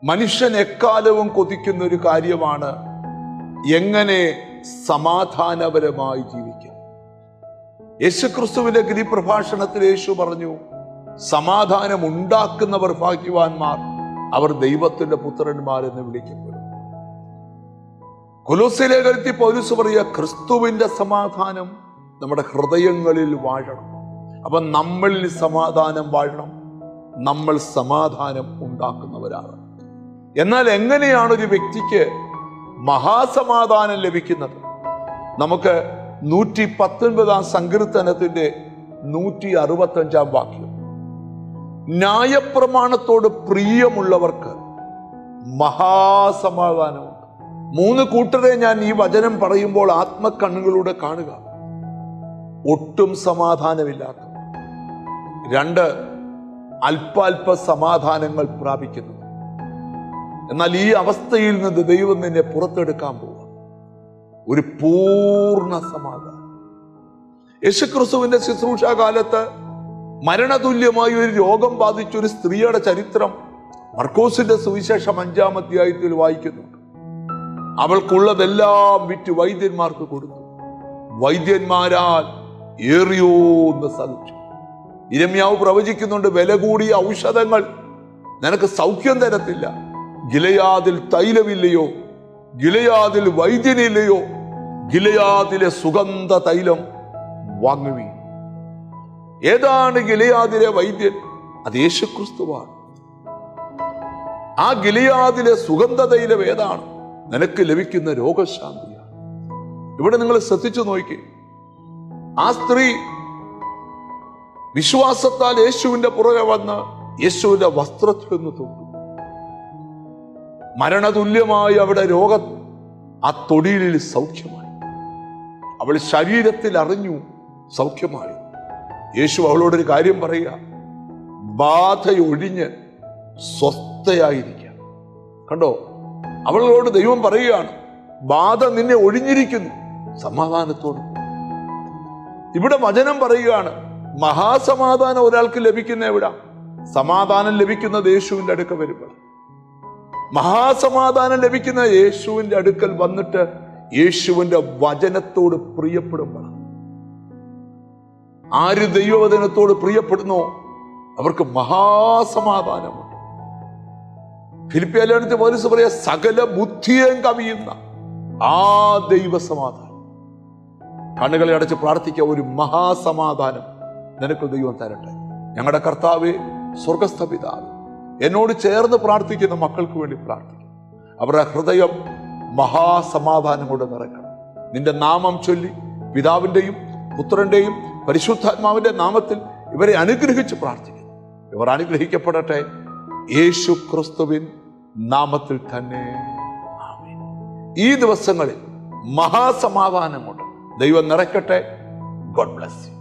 മനുഷ്യൻ എക്കാലവും കൊതിക്കുന്ന ഒരു കാര്യമാണ് എങ്ങനെ സമാധാനപരമായി ജീവിക്കാം. യേശുക്രിസ്തുവിന്റെ ഗിരിപ്രഭാഷണത്തിൽ യേശു പറഞ്ഞു, സമാധാനം ഉണ്ടാക്കുന്നവർ ഭാഗ്യവാന്മാർ, അവർ ദൈവത്തിന്റെ പുത്രന്മാരെന്ന് വിളിക്കപ്പെടും. കൊലോസ്യ ലേഖനത്തിൽ പൗലോസ് പറയുക, ക്രിസ്തുവിന്റെ സമാധാനം നമ്മുടെ ഹൃദയങ്ങളിൽ വാഴണം. അപ്പൊ നമ്മളിൽ സമാധാനം വാഴണം, നമ്മൾ സമാധാനം ഉണ്ടാക്കുന്നവരാണ്. എന്നാൽ എങ്ങനെയാണ് ഒരു വ്യക്തിക്ക് മഹാസമാധാനം ലഭിക്കുന്നത്? നമുക്ക് 119 സങ്കീർത്തനത്തിന്റെ 165 വാക്യം, ന്യായപ്രമാണത്തോട് പ്രിയമുള്ളവർക്ക് മഹാസമാധാനമുണ്ട്. 3 കൂട്ടരെ ഞാൻ ഈ വചനം പറയുമ്പോൾ ആത്മക്കണ്ണുകളിലൂടെ കാണുക. ഒട്ടും സമാധാനമില്ലാത്ത 2 അല്പാൽപ സമാധാനങ്ങൾ പ്രാപിക്കുന്നത്. എന്നാൽ ഈ അവസ്ഥയിൽ നിന്ന് ദൈവം നിന്നെ പുറത്തെടുക്കാൻ പോവുക, ഒരു പൂർണ്ണ സമാധാനം. യേശുക്രിസ്തുവിന്റെ ശുശ്രൂഷ കാലത്ത് മരണതുല്യമായി ഒരു രോഗം ബാധിച്ച ഒരു സ്ത്രീയുടെ ചരിത്രം മർക്കോസിന്റെ സുവിശേഷം 5-ാം അധ്യായത്തിൽ വായിക്കുന്നുണ്ട്. അവൾക്കുള്ളതെല്ലാം വിറ്റ് വൈദ്യന്മാർക്ക് കൊടുത്തു. വൈദ്യന്മാരാൽ ഏറിയോന്ന് സഹിച്ചു. യിരെമ്യാവ് പ്രവചിക്കുന്നുണ്ട്, വില കൂടിയ ഔഷധങ്ങൾ നിനക്ക് സൗഖ്യം തരത്തില്ല. ഗിലെയാദിൽ തൈലമില്ലയോ, ഗിലെയാദിൽ വൈദ്യനില്ലയോ, ഗിലെയാദിലെ സുഗന്ധ തൈലം വാങ്ങുവീൻ. ഏതാണ് ഗിലെയാദിലെ വൈദ്യൻ? അത് യേശുക്രിസ്തുവാണ്. ആ ഗിലെയാദിലെ സുഗന്ധ തൈലം ഏതാണ്? നിനക്ക് ലഭിക്കുന്ന രോഗശാന്തിയാണ്. ഇവിടെ നിങ്ങൾ ശ്രദ്ധിച്ചു നോക്കി, ആ സ്ത്രീ വിശ്വാസത്താൽ യേശുവിന്റെ പുറകെ വന്ന് യേശുവിന്റെ വസ്ത്രത്തിൽ നിന്ന് തൊട്ടു. മരണതുല്യമായി അവിടെ രോഗം ആ തൊടിയിൽ സൗഖ്യമായി. അവൾ ശരീരത്തിൽ അറിഞ്ഞു സൗഖ്യമായി. യേശു അവളോടൊരു കാര്യം പറയുക, ബാധയൊഴിഞ്ഞ് സ്വസ്ഥയായിരിക്കാം. കണ്ടോ, അവളോട് ദൈവം പറയുകയാണ്, ബാധ നിന്നെ ഒഴിഞ്ഞിരിക്കുന്നു, സമാധാനത്തോട്. ഇവിടെ വചനം പറയുകയാണ്, മഹാസമാധാനം ഒരാൾക്ക് ലഭിക്കുന്ന എവിടാ? സമാധാനം ലഭിക്കുന്നത് യേശുവിന്റെ അടുക്കൽ വരുമ്പോൾ. മഹാസമാധാനം ലഭിക്കുന്ന യേശുവിന്റെ അടുക്കൽ വന്നിട്ട് യേശുവിന്റെ വചനത്തോട് പ്രിയപ്പെടുമ്പോൾ. ആര് ദൈവവചനത്തോട് പ്രിയപ്പെടുന്നോ അവർക്ക് മഹാസമാധാനമുണ്ട്. ഫിലിപ്പിയ ലേഖനത്തിൽ പൗലോസ് പറയാ, സകല ബുദ്ധിയും കവിയുന്ന ആ ദൈവസമാധാനം. കണ്ണുകളെ അടച്ച് പ്രാർത്ഥിക്കുക, ഒരു മഹാസമാധാനം നിനക്ക് ദൈവം തരട്ടെ. ഞങ്ങളുടെ കർത്താവേ, സ്വർഗസ്ഥ പിതാവേ, എന്നോട് ചേർന്ന് പ്രാർത്ഥിക്കുന്ന മക്കൾക്ക് വേണ്ടി പ്രാർത്ഥിക്കും. അവരുടെ ഹൃദയം മഹാസമാധാനം കൊണ്ട് നിറയ്ക്കണം. നിന്റെ നാമം ചൊല്ലി പിതാവിന്റെയും പുത്രന്റെയും പരിശുദ്ധാത്മാവിന്റെ നാമത്തിൽ ഇവരെ അനുഗ്രഹിച്ച് പ്രാർത്ഥിക്കുന്നു. ഇവർ അനുഗ്രഹിക്കപ്പെടട്ടെ യേശു ക്രിസ്തുവിൻ നാമത്തിൽ തന്നെ. ആമേൻ. ഈ ദിവസങ്ങളിൽ മഹാസമാധാനം കൊണ്ട് ദൈവം നിറയ്ക്കട്ടെ. God bless you.